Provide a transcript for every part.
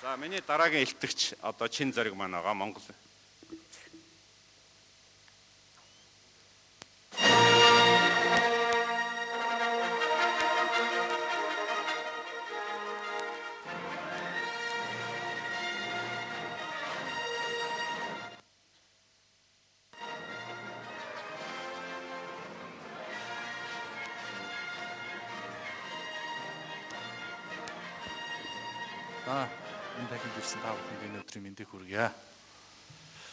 За миний дараагийн илтгэгч одоо чин зориг маань байгаа Монгол. Энэ дахин ирсэн та бүхэнд энэ өдрийн мэндийг хүргье.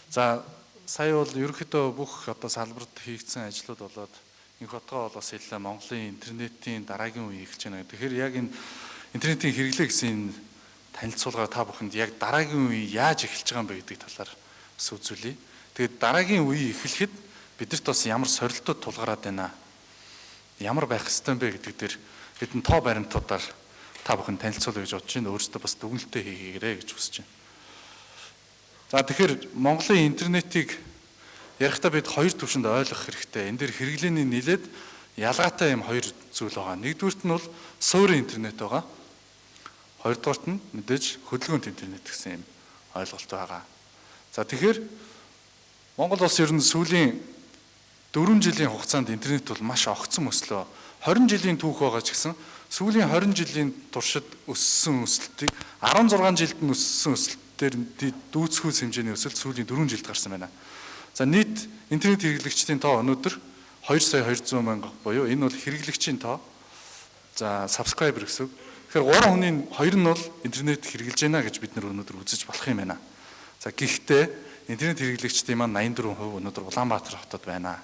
За сая бол ерөнхийдөө бүх одоо салбарт хийгдсэн ажлууд болоод энэ хотгоо болоос хэлээ Монголын интернетийн дараагийн үе эхэлж байна. Тэгэхээр яг энэ интернетийн хэрэглээ гэсэн танилцуулгаар та бүхэнд яг дараагийн үе яаж эхэлж байгаа юм бэ гэдэг талаар бас үзүүлье. Тэгээд дараагийн үе эхлэхэд бидэрт бас ямар сорилтууд тулгараад байна. Ямар байх ёстой юм бэ гэдэг дээр хэдэн тоо баримтуудаар та бүхэн танилцуулъя гэж бодож байна. Өөрөөсөө бас дүгнэлтээ хийгээрэй гэж хүсэж байна. За тэгэхээр Монголын интернетийг ярихдаа бид хоёр түвшинд ойлгох хэрэгтэй. Энэ дээр хэрэглээний нэлээд ялгаатай юм хоёр зүйл байгаа. Нэгдүгürt нь бол суурин интернет байгаа. Хоёрдугаарт нь мэдээж хөдөлгөөнт интернет гэсэн юм ойлголт байгаа. За тэгэхээр Монгол улс ер нь сүүлийн 4 жилийн хугацаанд интернет бол маш огцом өслөө. 20 жилийн түүх байгаа ч гэсэн сүүлийн 20 жилийн туршид өссөн өсөлтийг 16 жилд нь өссөн өсөлтөөр дүүцхүүс хэмжээний өсөлт сүүлийн 4 жилд гарсан байна. За нийт интернет хэрэглэгчдийн тоо өнөөдөр 2,200,000 буюу энэ бол хэрэглэгчийн тоо. За subscriber гэсэн. Тэгэхээр 3 хүний 2 нь бол интернет хэрэглэж байна гэж бид нар өнөөдөр үзэж болох юм байна. За гэхдээ интернет хэрэглэгчдийн маань 84% өнөөдөр Улаанбаатар хотод байна.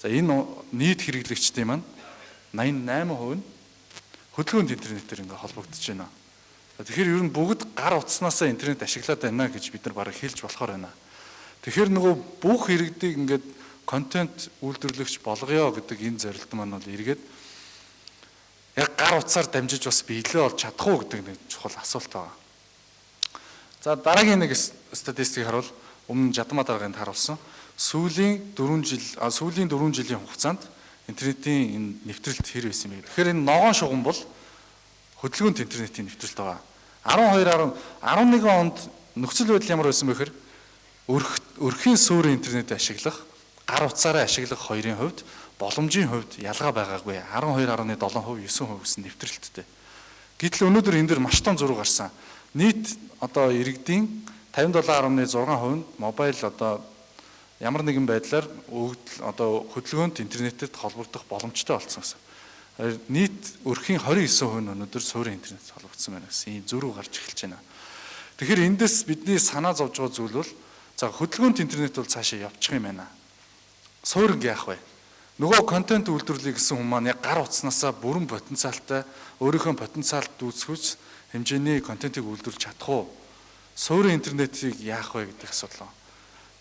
За энэ нийт хэрэглэгчдийн маань 88% нь хөдөлгөөнд интернетээр ингээ холбогдож байна. Тэгэхээр ер нь бүгд гар утснаасаа интернет ашиглаад байна гэж бид нар бараг хэлж болохоор байна. Тэгэхээр нөгөө бүх иргэдийг ингээд контент үйлдвэрлэгч болгоё гэдэг энэ зорилт маань бол эргээд яг гар утсаар дамжиж бас биелээ болж чадах уу гэдэг нэг чухал асуулт байгаа. За дараагийн нэг статистикийг харуул өмнө жадмаа дараагийн харуулсан. Сүүлийн 4 жилийн хугацаанд интернетийн энэ нэвтрэлт хэр байсан бэ? Тэгэхээр энэ ногоон шугам бол хөдөлгөөнт интернетийн нэвтрэлт байгаа. 11 онд нөхцөл байдал ямар байсан бэ гэхээр өрхийн суурин интернет ашиглах, гар утсаараа ашиглах хоёрын хувьд боломжийн хувьд ялгаа байгаагүй. 12.7%, 9% гэсэн нэвтрэлттэй. Гэтэл өнөөдөр энэ дэр маш том зураг гарсан. Нийт одоо иргэдийн 57.6% нь мобайл одоо ямар нэгэн байдлаар одоо хөдөлгөөнт интернетэд холбогдох боломжтой болсон гэсэн. Нийт өрхийн 29% нь өнөөдөр суурин интернет холбогдсон байна гэсэн ийм зөрүү гарч эхэлж байна. Тэгэхээр эндээс бидний санаа зовж байгаа зүйл бол за хөдөлгөөнт интернет бол цаашаа явчих юм байна. Суурин яах вэ? Нөгөө контент үйлдвэрлэе гэсэн хүн маань яг гар утснаасаа бүрэн потенциалтай өөрийнхөө потенциалд дүүцгүүч хэмжээний контентыг үйлдвэрлэж чадах уу? Суурин интернетийг яах вэ гэдэг асуудал байна.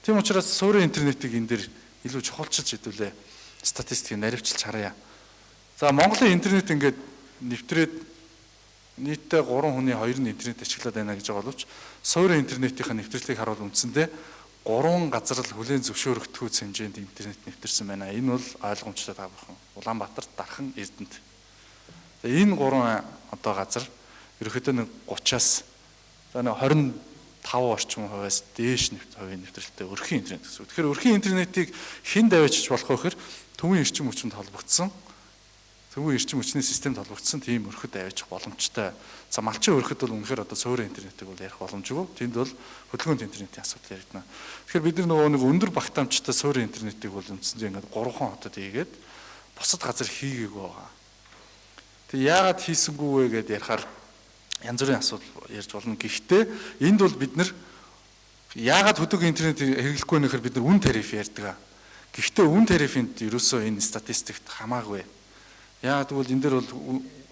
Тийм учраас суурин интернетийг энэ дэр илүү чухалчилж хэдүүлээ статистикийг наривчилж харъя. За Монголын интернет ингээд нэвтрээд нийтдээ 3 хүний 2 нь интернет ашиглаад байна гэж байгаа боловч суурин интернетийн нэвтрэлтийг харуул үндсэндээ 3 газар л хүлээн зөвшөөрөгдөхүйц хэмжээнд интернет нэвтэрсэн байна. Энэ бол ойлгомжтой та бүхэн. Улаанбаатар, Дархан, Эрдэнэт. Энэ 3 одоо газар ерөөхдөө нэг 30-аас за нэг 25 орчим хувиас дээш хувийн нэвтрэлттэй өрхийн интернет гэсэн. Тэгэхээр өрхийн интернетийг хэн давьчих болох вэ гэхээр төвийн эрчим хүчинд холбогдсон, төвийн эрчим хүчний системд холбогдсон тийм өрхөд давьчих боломжтой. За малчин өрхөд бол үнэхээр одоо суурин интернетийг бол ярих боломжгүй. Тэнд бол хөдөлгөөнт интернетийн асуудал яригдана. Тэгэхээр бид нар нөгөө нэг өндөр багтаамжтай суурин интернетийг бол үндсэндээ ингээд 3 хотод хийгээд бусад газар хийгээгүй байгаа. Тэг яагаад хийсэнгүй вэ гэдээ ярихаар янз бүрийн асуудал ярьж болно. Гэхдээ энд бол бид нар яагаад хөдөлгөөн интернет хэрэглэхгүй нэхэр бид нар үн тариф ярьдаг. Гэхдээ үн тарифынд ерөөсөө энэ статистикт хамаагүй. Яагаад гэвэл энэ дээр бол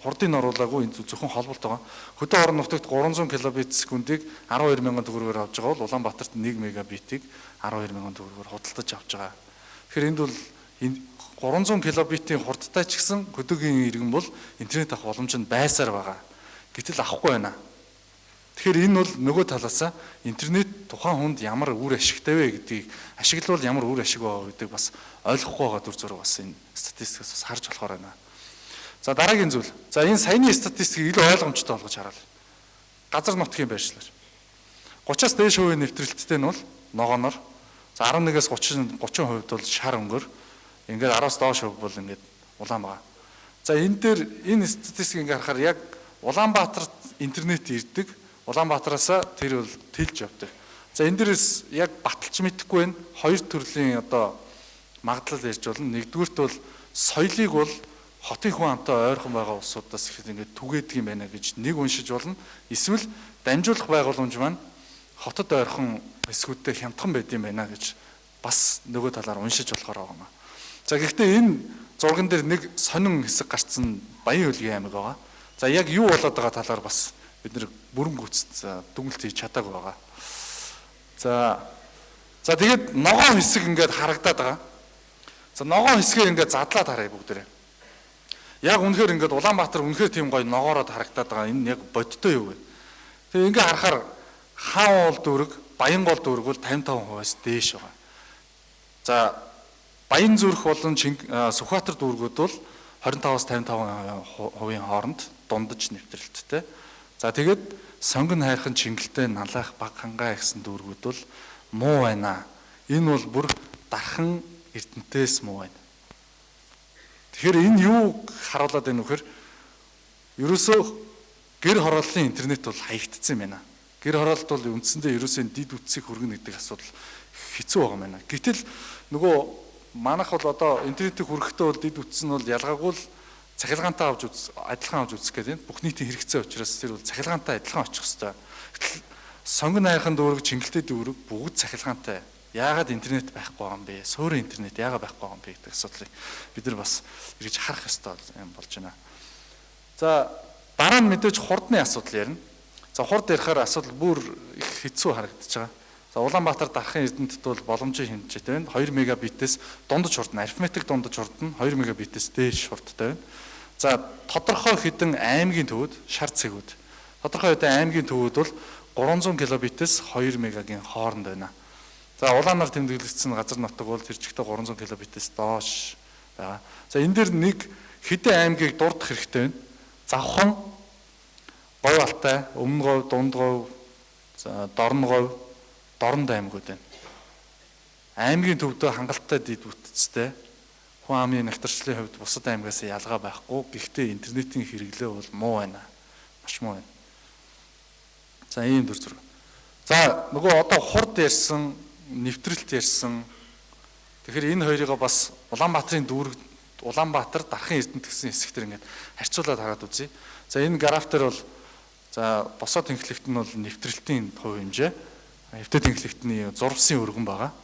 хурдыг оруулаагүй энэ зөвхөн холболт байгаа. Хөдөө орон нутагт 300 кб/с-ийг 12,000 төгрөгөөр авч байгаа бол Улаанбаатарт 1 мегабитийг 12,000 төгрөгөөр худалдаж авч байгаа. Тэгэхээр энд бол 300 кб-ийн хурдтай ч гэсэн хөдөөгийн иргэн бол интернет авах боломж нь байсаар байгаа. Гэтэл авахгүй байна. Тэгэхээр энэ бол нөгөө талаасаа интернет тухайн хүнд ямар үр ашигтай вэ гэдгийг ашиглавал ямар үр ашиг байгаа гэдэг бас ойлгохгүй байгаа дүр зураг бас энэ статистикээс бас харж болохоор байна. За дараагийн зүйл. За энэ саяны статистикийг илүү ойлгомжтой болгож хараал. газар нутгийн байршлаар. 30-аас дээш хувийн нэвтрэлттэй нь бол ногооноор. За 11-аас 30% бол шар өнгөөр. Ингээд 10-аас доош хувь бол ингээд улаан байгаа. За энэ дээр энэ статистик ингээд харахаар яг Улаанбаатарт интернет ирдэг. Улаанбаатараасаа тэр бол тэлж явдаг. За энэ дээрээс яг баталж мэдэхгүй байна. Хоёр төрлийн одоо магадлал ярьж болно. Нэгдүгürt бол соёлыг бол хотын хүн амтай ойрхон байгаа улсуудаас ихэд ингээд түгээдэг юм байна гэж нэг уншиж болно. Эсвэл дамжуулах байгууламж маань хотод ойрхон эсгүүдтэй хямдхан байд юм байна гэж бас нөгөө талаар уншиж болохоор байгаа юм. За гэхдээ энэ зурган дээр нэг сонин хэсэг гарцсан Баян Хөлгийн аймаг байгаа. За яг юу болоод байгаа талаар бас бид нэр бүрэн гүйцэд дүгнэлт хийж чадаагүй байгаа. За тэгээд ногоон хэсэг ингээд харагдаад байгаа. За ногоон хэсгээр ингээд задлаад харъя бүгдээрээ. Яг үнэхээр ингээд Улаанбаатар үнэхээр тийм гоё ногоороод харагдаад байгаа. Энэ яг бодтой юу вэ? Тэгээ ингээд харахаар Хаан уул дүүрэг, Баян гол дүүрэг бол 55%-аас дээш байгаа. За Баян зүрх болон Сүхбаатар дүүргүүд бол 25-аас 55% хооронд дундаж нэвтрэлттэй. За тэгээд сонгон хайрхан Чингэлтэй налах баг хангаа гэсэн дүүргүүд бол муу байна. Энэ бол бүр дархан эрдэнтээс муу байна. Тэгэхээр энэ юу харуулад байна вэ гэхээр ерөөсөө гэр хорооллын интернет бол хаягдсан юм байна. Гэр хороолт бол үндсэндээ ерөөсөө дид үтсийг хүргэнэ гэдэг асуудал хэцүү байгаа юм байна. Гэтэл нөгөө манайх бол одоо интернетийг хүрэхдээ бол дид үтс нь бол ялгаагүй л цахилгаантай адилхан авч үзэх гэдэг. Бүх нийтийн хэрэгцээ учраас тэр бол цахилгаантай адилхан очих хэрэгтэй. Гэтэл сонгон хайрхан дүүрэг, Чингэлтэй дүүрэг бүгд цахилгаантай. Яагаад интернет байхгүй байгаа юм бэ? Суурин интернет яагаад байхгүй байгаа юм бэ гэдэг асуудлыг бид нар бас эргэж харах ёстой юм болж байна. За дараа нь мэдээж хурдны асуудал ярина. За хурд ярихаар асуудал бүр их хэцүү харагдаж байгаа. За Улаанбаатар дарахын эрдэнэтэд бол боломжийн хэмжээтэй байна. 2 мегабитээс дундаж хурд нь арифметик дундаж хурд нь 2 мегабитээс дээш хурдтай байна. За тодорхой хэдэн аймгийн төвөд шар цэгүүд. Тодорхой хэдэн аймгийн төвөд бол 300 кб-ээс 2 мегагийн хооронд байна. За улаанаар тэмдэглэгдсэн газар нутаг бол тэр чигтээ 300 кб-ээс доош байгаа. За энэ дээр нэг хэдэн аймгийг дурдах хэрэгтэй байна. Завхан, Говь Алтай, Өмнө Говь, Дунд Говь, за Дорн Говь, Дорнд аймагуд байна. Аймгийн төвдөө хангалттай дид бүтцтэй хүн амын нягтрчлалын хувьд бусад аймагаас ялгаа байхгүй. Гэхдээ интернетийн хэрэглээ бол муу байна. Маш муу байна. За ийм дүр зураг. За нөгөө одоо хурд ярьсан, нэвтрэлт ярьсан. Тэгэхээр энэ хоёрыг бас Улаанбаатарын дүүрэг, Улаанбаатар дарахын эрдэнэт гэсэн хэсэгтэр ингээд харьцуулаад хараад үзье. За энэ граф дээр бол за босоо тэнхлэгт нь бол нэвтрэлтийн хувь хэмжээ. Хэвтэ тэнхлэгтний зурвсын өргөн байгаа.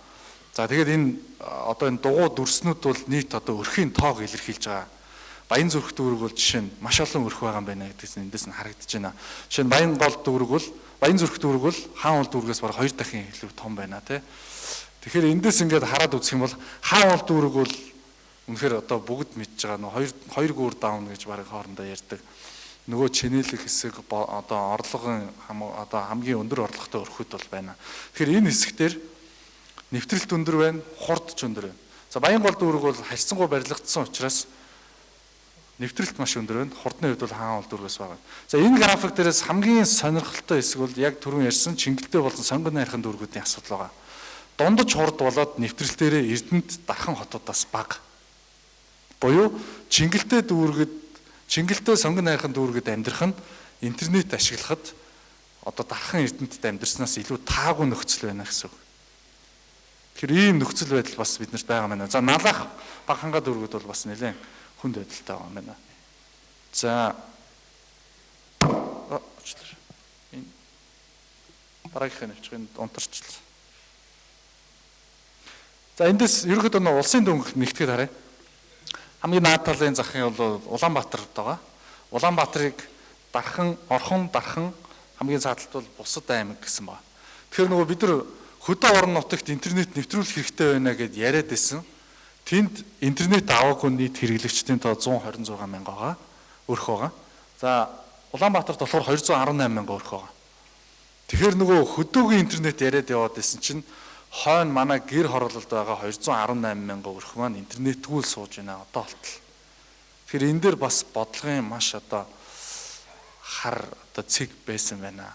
За тэгээд энэ одоо энэ дугуй дүрснүүд бол нийт одоо өрхийн тоог илэрхийлж байгаа. Баян зүрх дүүрэг бол жишээ нь маш олон өрх байгаа юм байна гэдгээс эндээс нь харагдаж байна. Жишээ нь Баян гол дүүрэг бол Баян зүрх дүүрэг бол Хаан уул дүүргээс бараг 2 дахин илүү том байна тий. Тэгэхээр эндээс ингээд хараад үзэх юм бол Хаан уул дүүрэг бол үнэхээр одоо бүгд мэдж байгаа нөө 2 гүүр даун гэж бараг хоорондоо ярьдаг. Нөгөө чинэлэг хэсэг одоо орлогын одоо хамгийн өндөр орлоготой өрхүүд бол байна. Тэгэхээр энэ хэсэгтэр нэвтрэлт өндөр байна, хурд ч өндөр байна. За Баян гол дүүрэг бол харьцангуй барилгагдсан учраас нэвтрэлт маш өндөр байна. Хурдны хувьд бол Хаан уул дүүргээс байгаа. За энэ график дээрээс хамгийн сонирхолтой хэсэг бол яг түрүүн ярьсан Чингэлтэй болсон сонгон найрхан дүүргүүдийн асуудал байгаа. Дундаж хурд болоод нэвтрэлтээрээ Эрдэнэт дархан хотуудаас бага. Буюу Чингэлтэй сонгон найрхан дүүргэд амьдрах нь интернет ашиглахад одоо дархан Эрдэнэтэд амьдрснаас илүү таагүй нөхцөл байна гэсэн үг. Тэгэхээр ийм нөхцөл байдал бас биднэрт байгаа юм байна. За налах баг хангаа дүүргүүд бол бас нэлээд хүнд байдалтай байгаа юм байна. За энэ дараагийнхын навчгын унтарчлаа. За эндээс ерөнхийдөө улсын дөнгө нэгтгэж харъя. Хамгийн наад талын захын бол Улаанбаатарт байгаа. Улаанбаатарыг орхон дархан хамгийн цааталт бол бусад аймаг гэсэн байна. Тэгэхээр нөгөө бид нар хөдөө орон нутагт интернет нэвтрүүлэх хэрэгтэй байна гэд яриад байсан. Тэнд интернет аваагүй нийт хэрэглэгчдийн тоо 126 мянга байгаа. Өрх байгаа. За Улаанбаатарт болохоор 218 мянга өрх байгаа. Тэгэхээр нөгөө хөдөөгийн интернет яриад яваад байсан чинь хойно манай гэр хороололд байгаа 218 мянга өрх маань интернетгүй л сууж байна одоо болтол. Тэгэхээр энэ дээр бас бодлогын маш одоо хар одоо цэг байсан байна.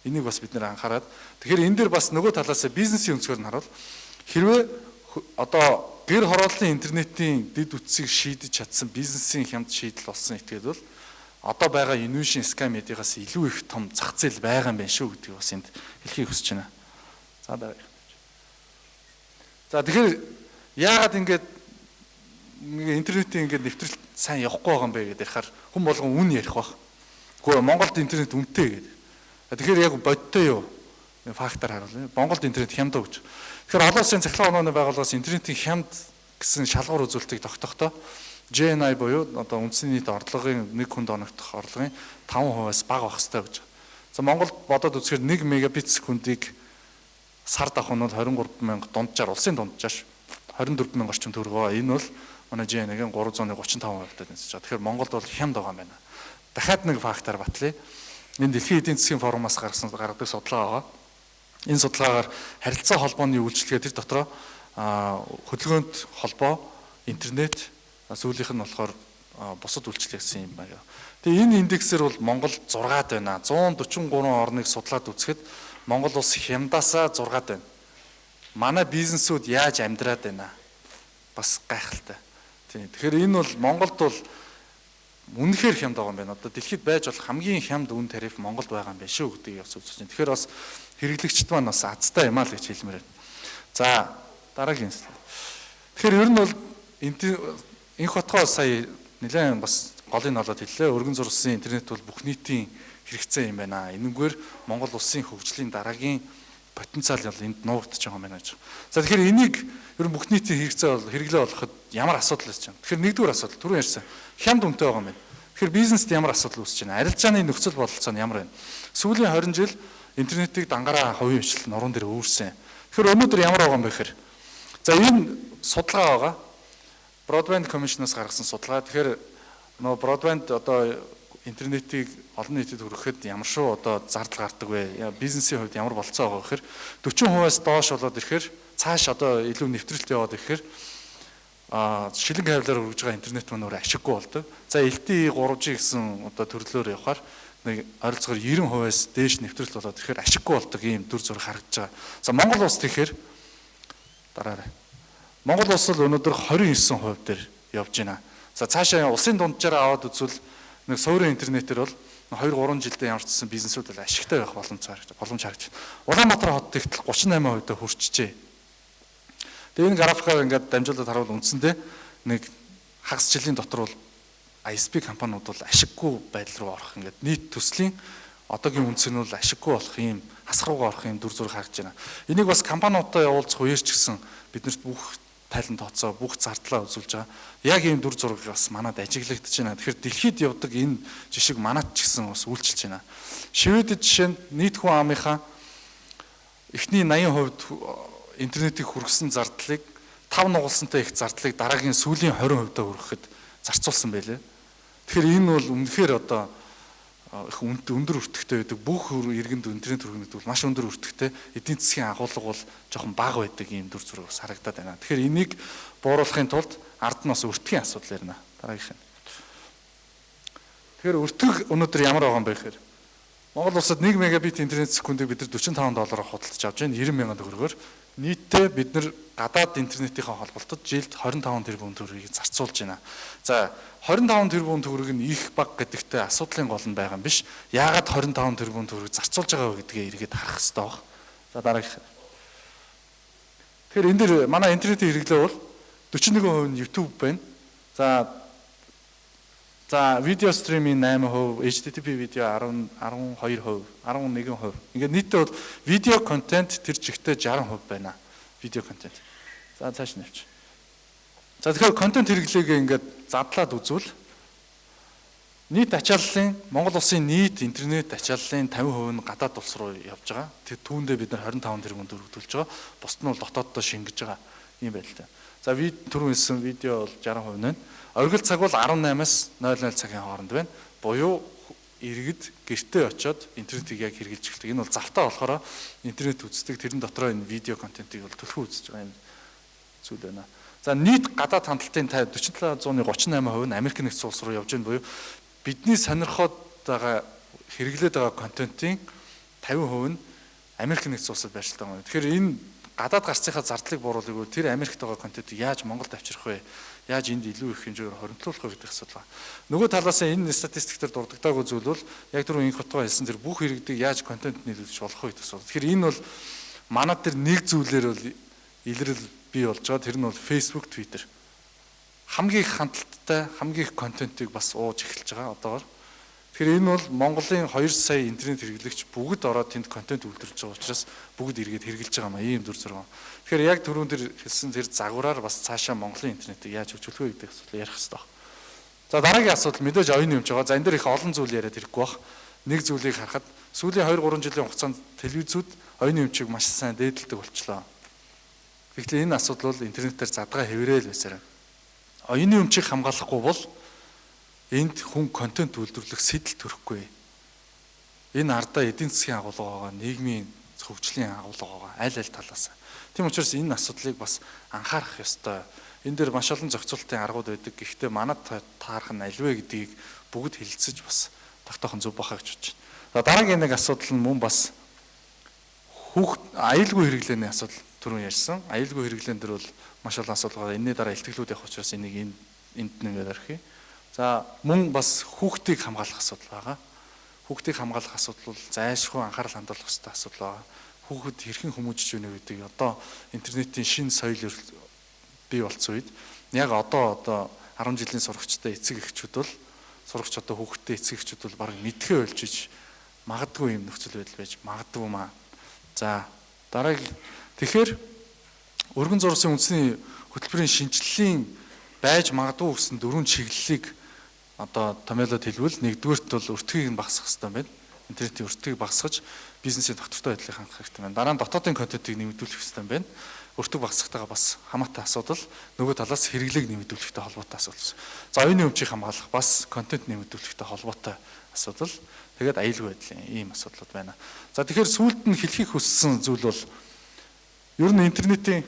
Энийг бас бид нэр анхаарад. Тэгэхээр энэ дээр бас нөгөө талаас бизнесийн өнцгөр нь харуул. Хэрвээ одоо гэр хорооллын интернетийн дэд үтсийг шийдэж чадсан бизнесийн хямд шийдэл болсон этгээд бол одоо байгаа Innovation Sky Media-гаас илүү их том зах зээл байгаа юм байна шүү гэдгийг бас энд хэлхийг хүсэж байна. За дараа. За тэгэхээр яагаад ингэж интернетийн ингээд нэвтрэлт сайн явахгүй байгаа юм бэ гэдэг ярихаар хүн болгон үн ярих баг. Гэхдээ Монголд интернет үнэтэй гэдэг. Тэгэхээр яг бодтой юу? Фактор харуул. Монголд интернет хямд гэж. Тэгэхээр олон улсын цахилгаан онооны байгууллагаас интернетийн хямд гэсэн шалгуур үзүүлэлтийг тогтохдоо GNI буюу одоо үндэсний нийт орлогын 1 хүнд оногдох орлогын 5%-аас бага байх ёстой гэж. За Монголд бодоод үзэхээр 1 мегабит секундыг сард авах нь бол 23,000 дунджаар улсын дунджааш 24,000 орчим төгрөгөө. Энэ бол манай GNI-гийн 335% тавтай нэмсэж байгаа. Тэгэхээр Монголд бол хямд байгаа юм байна. Дахиад нэг фактор батлая. Энэ дэлхийн эдийн засгийн форумаас гаргадаг судалгаа байгаа. Энэ судалгаагаар харилцаа холбооны үйлчлэгээ тэр дотроо хөдөлгөөнт холбоо, интернет, сүүлийнх нь болохоор бусад үйлчлэг гэсэн юм байна. Тэгээ энэ индексээр бол Монгол 6-ад байна. 143 орныг судлаад үзэхэд Монгол улс хямдаасаа 6-ад байна. Манай бизнесүүд яаж амьдраад байна? Бас гайхалтай. Тэгэхээр энэ бол Монголд бол үнэхээр хямд байгаа юм байна. Одоо дэлхийд байж болох хамгийн хямд үн тариф Монголд байгаа юм байна шүү гэдгийг бас үзэж байна. Тэгэхээр бас хэрэглэгчд маань бас азтай юм аа л гэж хэлмээр байна. За дараагийн слайд. Тэгэхээр ер нь бол энх хотгоо сая нэлээд бас голыг олоод хэллээ. Өргөн зурсан интернет бол бүх нийтийн хэрэгцээ юм байна. Энэгээр Монгол улсын хөгжлийн дараагийн потенциал бол энд нуугдж байгаа юм байна гэж. За тэгэхээр энийг ер нь бүх нийтийн хэрэгцээ бол хэрэглээ болоход ямар асуудал үүсэж байна. Тэгэхээр нэгдүгээр асуудал түрүү ярьсан. Хямд үнэтэй байгаа юм байна. Тэгэхээр бизнест ямар асуудал үүсэж байна? Арилжааны нөхцөл бололцоо нь ямар байна? Сүүлийн 20 жил интернетийг дангаараа хувийн хвшил нуруунд дээр өөрсөн. Тэгэхээр өнөөдөр ямар байгаа юм бэ гэхээр за энэ судалгаа байгаа. Broadband Commission-аас гаргасан судалгаа. Тэгэхээр нөгөө broadband одоо интернетийг олон нийтэд хүргэхэд ямар шүү одоо зардал гардаг вэ? Бизнесийн хувьд ямар болцоо байгаа гэхээр 40%-аас доош болоод ирэхээр цааш одоо илүү нэвтрэлт яваад ирэхээр шилэн кабелаар хүргэж байгаа интернет маань өөр ашиггүй болдог. За LTE 3G гэсэн одоо төрлөөр явахаар нэг ойролцоогоор 90%-аас дээш нэвтрэлт болоод ирэхээр ашиггүй болдог ийм дүр зураг харагдаж байгаа. За Монгол улс тэгэхээр дараарай. Монгол улс л өнөөдөр 29% дээр явж байна. За цаашаа улсын дунджаараа аваад үзвэл нэг суурин интернетээр бол 2-3 жилдээ ямарчсан бизнесүүд бол ашигтай байх боломж харагдаж байна. Улаанбаатар хот тэгтэл 38% хүрчжээ. Тэгээ энэ графикаар ингээд дамжуулаад харуул үндсэндээ нэг хагас жилийн дотор бол ISP компаниуд бол ашиггүй байдал руу орох ингээд нийт төслийн одоогийн үнц нь бол ашиггүй болох юм хасруугаа орох юм дүр зураг харагдаж байна. Энийг бас компаниудтай явуулах үеэр ч гэсэн биднэрт бүх тайлан тооцоо бүх зардлаа үзүүлж байгаа. Яг ийм дүр зураг бас манад ажиглагдаж байна. Тэгэхээр дэлхийд явдаг энэ жишг манад ч гэсэн бас үйлчилж байна. Шведэд жишээ нь нийт хүн амынхаа эхний 80% интернетийг хүргэсэн зардлыг 5 нугалсантай их зардлыг дараагийн сүүлийн 20% хүргэхэд зарцуулсан байлээ. Тэгэхээр энэ бол үнэхээр одоо их өндөр өртөгтэй байдаг. Бүх иргэнд интернет хүргэнэд бол маш өндөр өртөгтэй. Эдийн засгийн агуулга бол жоохон бага байдаг ийм дүр зураг бас харагдаад байна. Тэгэхээр энийг бууруулахын тулд ард нь бас өртгийн асуудал ярина. Дараагийнх нь. Тэгэхээр өртөг өнөөдөр ямар байгаа юм бэ гэхээр Монгол улсад 1 мегабит интернет секундыг бид нар $45 худалдаж авч байна 90 мянган төгрөгөөр. Нийтдээ бид нар гадаад интернетийн холболтод жилд 25 тэрбум төгрөгийг зарцуулж байна. За 25 тэрбум төгрөг нь их бага гэдэгтээ асуудлын гол нь байгаа юм биш. Яагаад 25 тэрбум төгрөг зарцуулж байгаа вэ гэдгээ эргээд харах хэрэгтэй баг. За дараагийнх. Тэгэхээр энэ дэр манай интернетийн хэрэглээ бол 41% нь YouTube байна. За видео стриминг 8%, HTTP видео 12%, 11%. Ингээд нийтдээ бол видео контент тэр чигтээ 60% байна. Видео контент. За цааш нэвч. За тэгэхээр контент хэрэглээг ингээд задлаад үзвэл нийт ачааллын Монгол улсын нийт интернет ачааллын 50% нь гадаад улс руу явж байгаа. Тэр түүндээ бид нар 25 тэрбум төгрөгдүүлж байгаа. Бусд нь бол дотооддоо шингэж байгаа юм байлтай. За түрүүн хэлсэн видео бол 60% нь. Оргил цаг бол 18-аас 00 цагийн хооронд байна. Буюу иргэд гэртээ очиод интернетийг яг хэрэглэж эхэлдэг. Энэ бол завтаа болохоор интернет үздэг. Тэрэн дотроо энэ видео контентыг бол төлхөө үзэж байгаа юм зүйл байна. За нийт гадаад хандлтын 47.38% нь Америк нэгдсэн улс руу явж байна буюу бидний сонирхоод байгаа хэрэглээд байгаа контентын 50% нь Америк нэгдсэн улсад байршилтай байна. Тэгэхээр энэ гадаад гарцынхаа зардлыг бууруулах үйл тэр Америкт байгаа контентыг яаж Монголд авчрах вэ? Яаж энд илүү их хэмжээгээр хоригдлуулах вэ гэдэг асуудал байна. Нөгөө талаас нь энэ статистиктээр дурддаггүй зүйл бол яг түрүү инх хотгоо хэлсэн тэр бүх иргэдийг яаж контент нийлүүлж болох вэ гэдэг асуудал. Тэгэхээр энэ бол манад тэр нэг зүйлээр бол илрэл бий болж байгаа. Тэр нь бол Facebook, Twitter. Хамгийн их хандлттай, хамгийн их контентыг бас ууж эхэлж байгаа одоогоор. Тэгэхээр энэ бол Монголын 2 сая интернет хэрэглэгч бүгд ороод тэнд контент үйлдвэрлэж байгаа учраас бүгд эргээд хэрэгжилж байгаа маа ийм дүр зураг. Тэгэхээр яг түрүүн тэр хэлсэн тэр загвараар бас цаашаа Монголын интернетийг яаж хөгжүүлэх вэ гэдэг асуудал ярих хэрэгтэй байна. За дараагийн асуудал мэдээж оюуны өмч байгаа. За энэ дээр их олон зүйл яриад ирэхгүй бах. Нэг зүйлийг харахад сүүлийн 2-3 жилийн хугацаанд телевизүүд оюуны өмчийг маш сайн дээдэлдэг болчлоо. Тэгэхээр энэ асуудал бол интернетээр задгаа хэврээл байсаар. Оюуны өмчийг хамгаалахгүй бол энд хүн контент үйлдвэрлэх сэтэл төрөхгүй. Энэ ардаа эдийн засгийн агуулга байгаа, нийгмийн хөгжлийн агуулга байгаа, аль талаас. Тийм учраас энэ асуудлыг бас анхаарах ёстой. Энэ дээр маш олон зохицуултын аргууд байдаг. Гэхдээ манад таарах нь альвэ гэдгийг бүгд хэлэлцэж бас тогтоохон зөв бахаа гэж бодож байна. За дараагийн нэг асуудал нь мөн бас аюулгүй хэрэглээний асуудал түрүүн ярьсан. Аюулгүй хэрэглээн дээр бол маш олон асуудал байгаа. Энэний дараа илтгэлүүд явах учраас энийг энд нэгээр архив. За мөн бас хүүхдийг хамгаалах асуудал байгаа. Хүүхдийг хамгаалах асуудал бол зайлшгүй анхаарал хандуулах хэрэгтэй асуудал байгаа. Хүүхэд хэрхэн хүмүүжиж байна гэдэг одоо интернетийн шинэ соёл бий болсон үед яг одоо 10 жилийн сурагчтай эцэг эхчүүд бол сурагч одоо хүүхдтэй эцэг эхчүүд бол баг мэдхээ ойлжиж магадгүй юм нөхцөл байдал байж магадгүй маа. За дараагийн тэгэхээр өргөн зурсан үндэсний хөтөлбөрийн шинжиллийн байж магадгүй гэсэн 4 чиглэлийг одоо томьёолоод хэлбэл нэгдүгээрт бол өртгийг нь багасгах хэрэгтэй байна. Интернетийн өртгийг багасгаж бизнесийн тогтвортой байдлыг хангах хэрэгтэй байна. Дараа нь дотоодын контентыг нэмэгдүүлэх хэрэгтэй байна. Өртөг багасгахтайгаа бас хамаатай асуудал, нөгөө талаас хэрэглээг нэмэгдүүлэхтэй холбоотой асуудал. За оюуны өмчийг хамгаалах бас контент нэмэгдүүлэхтэй холбоотой асуудал. Тэгээд аюулгүй байдлын ийм асуудлууд байна. За тэгэхээр сүүлд нь хэлхийг хүссэн зүйл бол ер нь интернетийн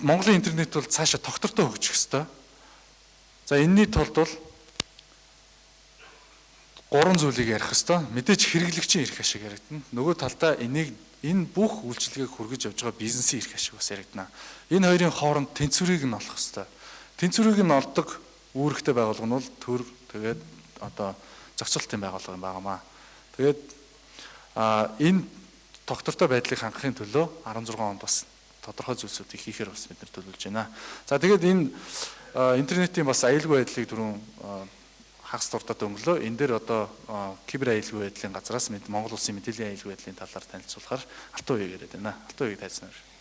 Монголын интернет бол цаашаа тогтвортой хөгжих ёстой. За энэний тулд бол 3 зүйлийг ярих ёстой. Мэдээж хэрэглэгчийн эрх ашиг яригдана. Нөгөө талдаа энэ бүх үйлчилгээг хүргэж явж байгаа бизнесийн эрх ашиг бас яригдана. Энэ хоёрын хооронд тэнцвэрийг нь олох ёстой. Тэнцвэрийг нь олдог үүрэгтэй байгууллага нь бол төр тэгээд одоо зохицуулалтын байгууллага юм байнамаа. Тэгээд энэ тогтвортой байдлыг хангахын төлөө 16 онд бас тодорхой зүйлсүүдийг хийхээр бас бид нар төлөвлөж байна. За тэгээд энэ интернетийн бас аюулгүй байдлыг түрүүн хагас дуртад өнгөлөө. Энэ дээр одоо кибер аюулгүй байдлын газраас Монгол улсын мэдээллийн аюулгүй байдлын талаар танилцуулахаар Алтан уяг яриад байна. Алтан уяг тайлбарлана.